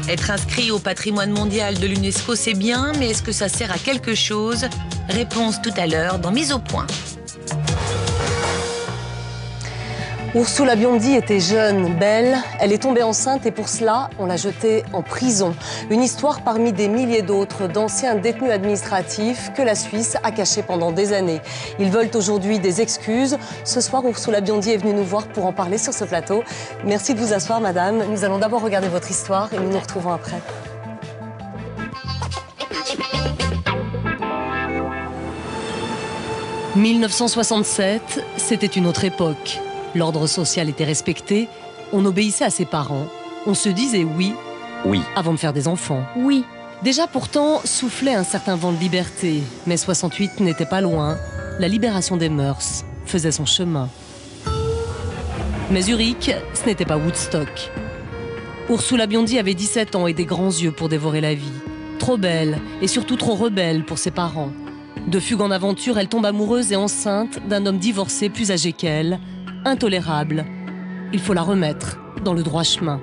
Être inscrit au patrimoine mondial de l'UNESCO, c'est bien, mais est-ce que ça sert à quelque chose? Réponse tout à l'heure dans Mise au point. Ursula Biondi était jeune, belle, elle est tombée enceinte et pour cela, on l'a jetée en prison. Une histoire parmi des milliers d'autres d'anciens détenus administratifs que la Suisse a cachés pendant des années. Ils veulent aujourd'hui des excuses. Ce soir, Ursula Biondi est venue nous voir pour en parler sur ce plateau. Merci de vous asseoir, madame. Nous allons d'abord regarder votre histoire et nous nous retrouvons après. « 1967, c'était une autre époque. L'ordre social était respecté, on obéissait à ses parents, on se disait oui, avant de faire des enfants. Oui. Déjà pourtant soufflait un certain vent de liberté, mais 68 n'était pas loin, la libération des mœurs faisait son chemin. Mais Zurich, ce n'était pas Woodstock. Ursula Biondi avait 17 ans et des grands yeux pour dévorer la vie. Trop belle et surtout trop rebelle pour ses parents. De fugue en aventure, elle tombe amoureuse et enceinte d'un homme divorcé plus âgé qu'elle, intolérable. Il faut la remettre dans le droit chemin.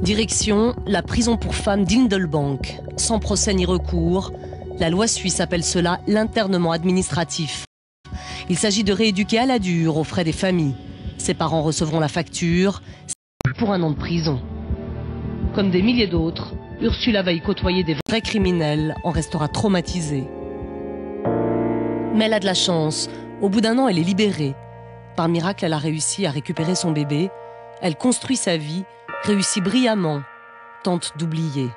Direction, la prison pour femmes d'Indelbank. Sans procès ni recours, la loi suisse appelle cela l'internement administratif. Il s'agit de rééduquer à la dure aux frais des familles. Ses parents recevront la facture pour 1 an de prison. Comme des milliers d'autres, Ursula va y côtoyer des vrais criminels, en restera traumatisée. Mais elle a de la chance. Au bout d'1 an, elle est libérée. Par miracle, elle a réussi à récupérer son bébé. Elle construit sa vie, réussit brillamment, tente d'oublier.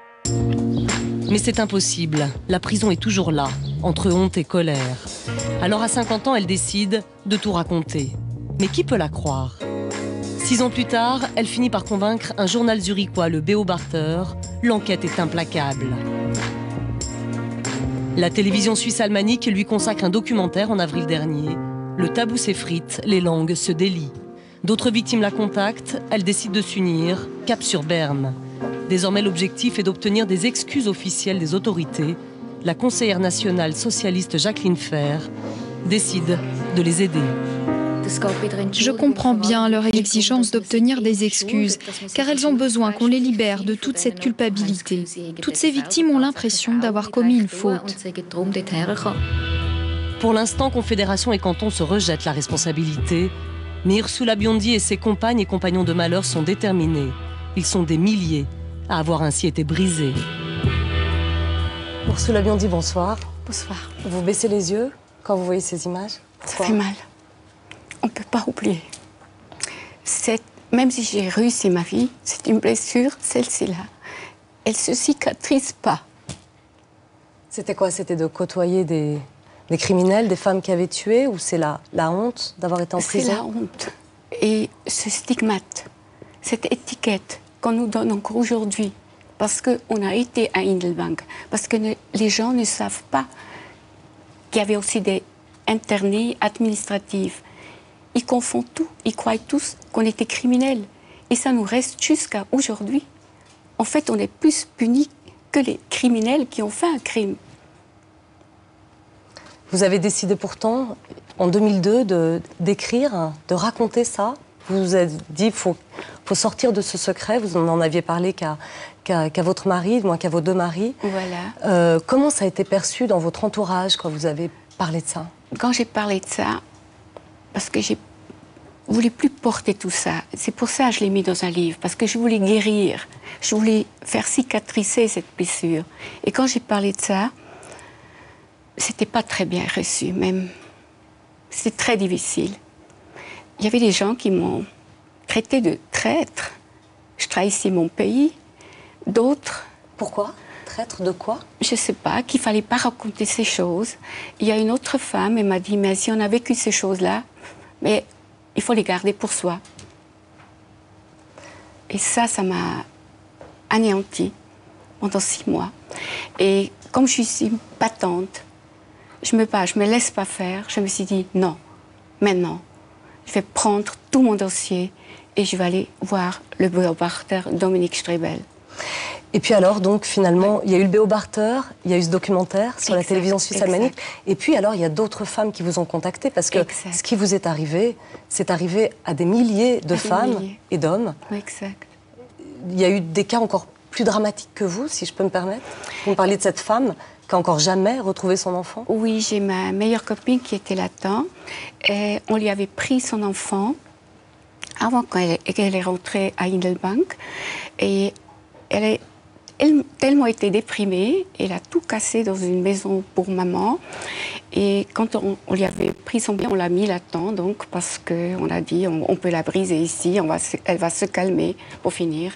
Mais c'est impossible. La prison est toujours là, entre honte et colère. Alors à 50 ans, elle décide de tout raconter. Mais qui peut la croire? 6 ans plus tard, elle finit par convaincre un journal zurichois, le Beobachter. L'enquête est implacable. La télévision suisse alémanique lui consacre un documentaire en avril dernier. Le tabou s'effrite, les langues se délient. D'autres victimes la contactent, elle décide de s'unir, cap sur Berne. Désormais, l'objectif est d'obtenir des excuses officielles des autorités. La conseillère nationale socialiste Jacqueline Fer décide de les aider. Je comprends bien leur exigence d'obtenir des excuses, car elles ont besoin qu'on les libère de toute cette culpabilité. Toutes ces victimes ont l'impression d'avoir commis une faute. Pour l'instant, Confédération et canton se rejettent la responsabilité. Mais Ursula Biondi et ses compagnes et compagnons de malheur sont déterminés. Ils sont des milliers à avoir ainsi été brisés. Ursula Biondi, bonsoir. Bonsoir. Vous baissez les yeux quand vous voyez ces images? Ça fait mal. On ne peut pas oublier. Même si j'ai réussi ma vie, c'est une blessure, celle-ci-là. Elle ne se cicatrise pas. C'était quoi? C'était de côtoyer des criminels, des femmes qui avaient tué, ou c'est la honte d'avoir été en prison? C'est la honte. Et ce stigmate, cette étiquette qu'on nous donne encore aujourd'hui, parce qu'on a été à Indelbank, parce que les gens ne savent pas qu'il y avait aussi des internés administratifs. Ils confondent tout, ils croient tous qu'on était criminels. Et ça nous reste jusqu'à aujourd'hui. En fait, on est plus punis que les criminels qui ont fait un crime. Vous avez décidé pourtant, en 2002, d'écrire, de raconter ça. Vous vous êtes dit qu'il faut sortir de ce secret. Vous n'en aviez parlé qu'à votre mari, moins qu'à vos 2 maris. Voilà. Comment ça a été perçu dans votre entourage quand vous avez parlé de ça? Quand j'ai parlé de ça, parce que je voulais plus porter tout ça. C'est pour ça que je l'ai mis dans un livre, parce que je voulais guérir. Je voulais faire cicatriser cette blessure. Et quand j'ai parlé de ça, c'était pas très bien reçu, même. C'était très difficile. Il y avait des gens qui m'ont traité de traître. Je trahissais mon pays. D'autres... Pourquoi? Traître de quoi? Je sais pas, qu'il fallait pas raconter ces choses. Il y a une autre femme, elle m'a dit, mais si on a vécu ces choses-là, mais il faut les garder pour soi. Et ça m'a anéantie pendant 6 mois. Et comme je suis battante, je me laisse pas faire. Je me suis dit, non, maintenant, je vais prendre tout mon dossier et je vais aller voir le Beobachter Dominique Strebel. Et puis alors, donc, finalement, il y a eu le Béobarter, il y a eu ce documentaire sur la télévision suisse alémanique. Et puis alors, il y a d'autres femmes qui vous ont contacté parce que ce qui vous est arrivé, c'est arrivé à des milliers de femmes et d'hommes. Exact. Il y a eu des cas encore plus dramatiques que vous, si je peux me permettre. Vous me parlez de cette femme qui n'a encore jamais retrouvé son enfant. Oui, j'ai ma meilleure copine qui était là-dedans. On lui avait pris son enfant avant qu'elle est rentrée à Hindelbank. Et elle tellement été déprimée, elle a tout cassé dans une maison pour maman. Et quand on lui avait pris son bien, on l'a mis là-dedans, donc, parce qu'on a dit on peut la briser ici, elle va se calmer pour finir.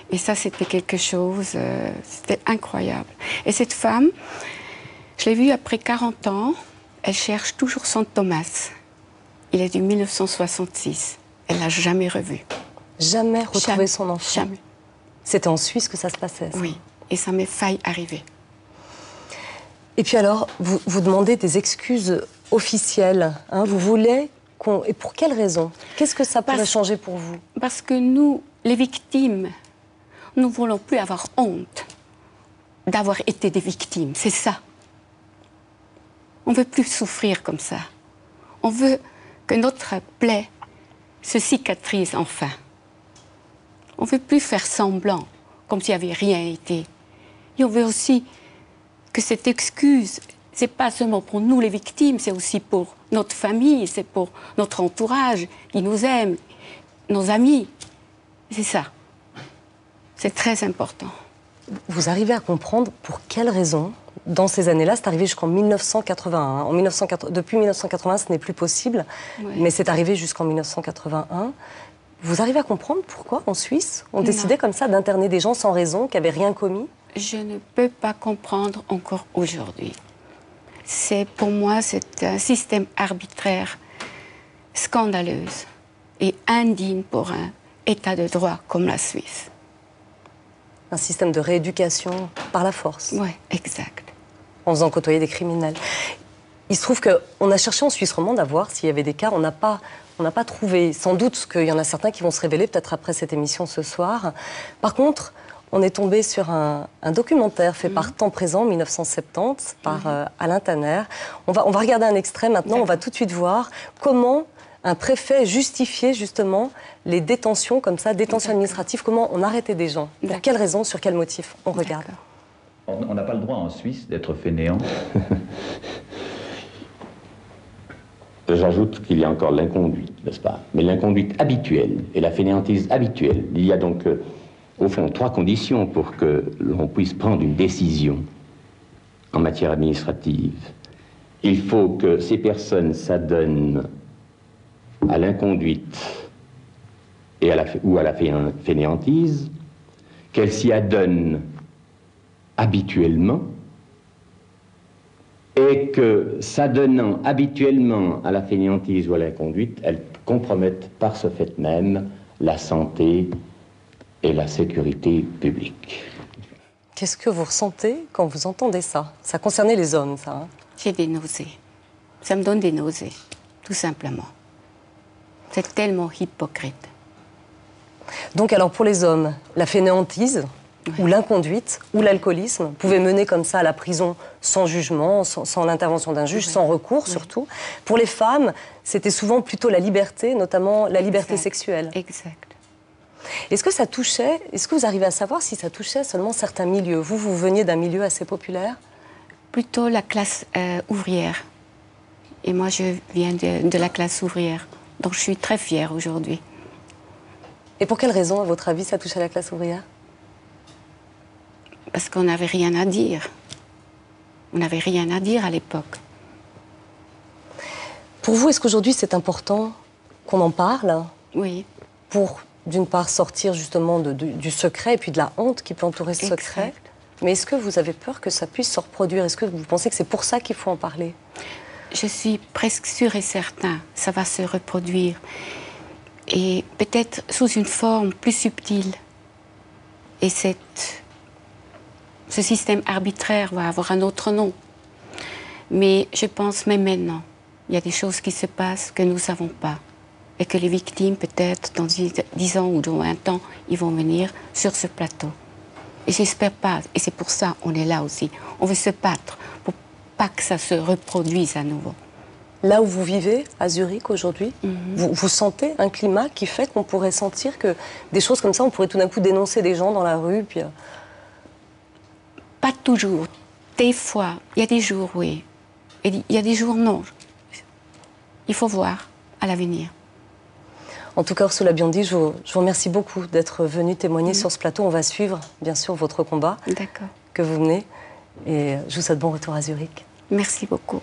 Et ça, c'était quelque chose, c'était incroyable. Et cette femme, je l'ai vue après 40 ans, elle cherche toujours son Thomas. Il est du 1966. Elle l'a jamais revu. Jamais retrouvé son enfant. Jamais. C'était en Suisse que ça se passait, ça. Oui, et ça m'est failli arriver. Et puis alors, vous demandez des excuses officielles. Hein, vous voulez qu'on... Et pour quelle raison? Qu'est-ce que ça pourrait changer pour vous? Parce que nous, les victimes, nous ne voulons plus avoir honte d'avoir été des victimes. C'est ça. On ne veut plus souffrir comme ça. On veut que notre plaie se cicatrise enfin. On ne veut plus faire semblant, comme s'il n'y avait rien été. Et on veut aussi que cette excuse, ce n'est pas seulement pour nous les victimes, c'est aussi pour notre famille, c'est pour notre entourage qui nous aime, nos amis. C'est ça. C'est très important. Vous arrivez à comprendre pour quelles raisons, dans ces années-là, c'est arrivé jusqu'en 1981. Depuis 1980, ce n'est plus possible, mais c'est arrivé jusqu'en 1981. Vous arrivez à comprendre pourquoi, en Suisse, on décidait comme ça d'interner des gens sans raison, qui n'avaient rien commis? Je ne peux pas comprendre encore aujourd'hui. Pour moi, c'est un système arbitraire, scandaleux et indigne pour un État de droit comme la Suisse. Un système de rééducation par la force. Oui, exact. En faisant côtoyer des criminels. Il se trouve qu'on a cherché en Suisse romande à voir s'il y avait des cas, on n'a pas trouvé. Sans doute qu'il y en a certains qui vont se révéler peut-être après cette émission ce soir. Par contre, on est tombé sur un documentaire fait par Temps Présent, 1970, par Alain Tanner. On va regarder un extrait maintenant, on va tout de suite voir comment un préfet justifiait justement les détentions comme ça, détentions administratives, comment on arrêtait des gens. Pour quelles raisons, sur quels motifs? On regarde. On n'a pas le droit en Suisse d'être fainéant. J'ajoute qu'il y a encore l'inconduite, n'est-ce pas? Mais l'inconduite habituelle et la fainéantise habituelle. Il y a donc, au fond, 3 conditions pour que l'on puisse prendre une décision en matière administrative. Il faut que ces personnes s'adonnent à l'inconduite ou à la fainéantise, qu'elles s'y adonnent habituellement, et que, s'adonnant habituellement à la fainéantise ou à l'inconduite, elles compromettent par ce fait même la santé et la sécurité publique. Qu'est-ce que vous ressentez quand vous entendez ça? Ça concernait les hommes, ça, hein? J'ai des nausées. Ça me donne des nausées, tout simplement. C'est tellement hypocrite. Donc alors pour les hommes, la fainéantise, ou l'inconduite, ou l'alcoolisme pouvaient mener comme ça à la prison sans jugement, sans l'intervention d'un juge, sans recours surtout. Pour les femmes, c'était souvent plutôt la liberté, notamment la liberté sexuelle. Exact. Est-ce que ça touchait, est-ce que vous arrivez à savoir si ça touchait seulement certains milieux? Vous veniez d'un milieu assez populaire? Plutôt la classe ouvrière. Et moi, je viens de la classe ouvrière. Donc je suis très fière aujourd'hui. Et pour quelle raison, à votre avis, ça touchait la classe ouvrière? Parce qu'on n'avait rien à dire. On n'avait rien à dire à l'époque. Pour vous, est-ce qu'aujourd'hui c'est important qu'on en parle? Oui. Pour, d'une part, sortir justement du secret et puis de la honte qui peut entourer ce secret. Mais est-ce que vous avez peur que ça puisse se reproduire? Est-ce que vous pensez que c'est pour ça qu'il faut en parler? Je suis presque sûre et certain, ça va se reproduire. Et peut-être sous une forme plus subtile. Et ce système arbitraire va avoir un autre nom. Mais je pense même maintenant, il y a des choses qui se passent que nous ne savons pas. Et que les victimes, peut-être dans 10 ans ou dans 20 ans, ils vont venir sur ce plateau. Et j'espère pas. Et c'est pour ça qu'on est là aussi. On veut se battre pour pas que ça se reproduise à nouveau. Là où vous vivez, à Zurich aujourd'hui, vous sentez un climat qui fait qu'on pourrait sentir que des choses comme ça, on pourrait tout d'un coup dénoncer des gens dans la rue, puis... Pas toujours. Des fois, il y a des jours, oui. Et il y a des jours, non. Il faut voir à l'avenir. En tout cas, Ursula Biondi, je vous remercie beaucoup d'être venue témoigner sur ce plateau. On va suivre, bien sûr, votre combat que vous menez. Et je vous souhaite bon retour à Zurich. Merci beaucoup.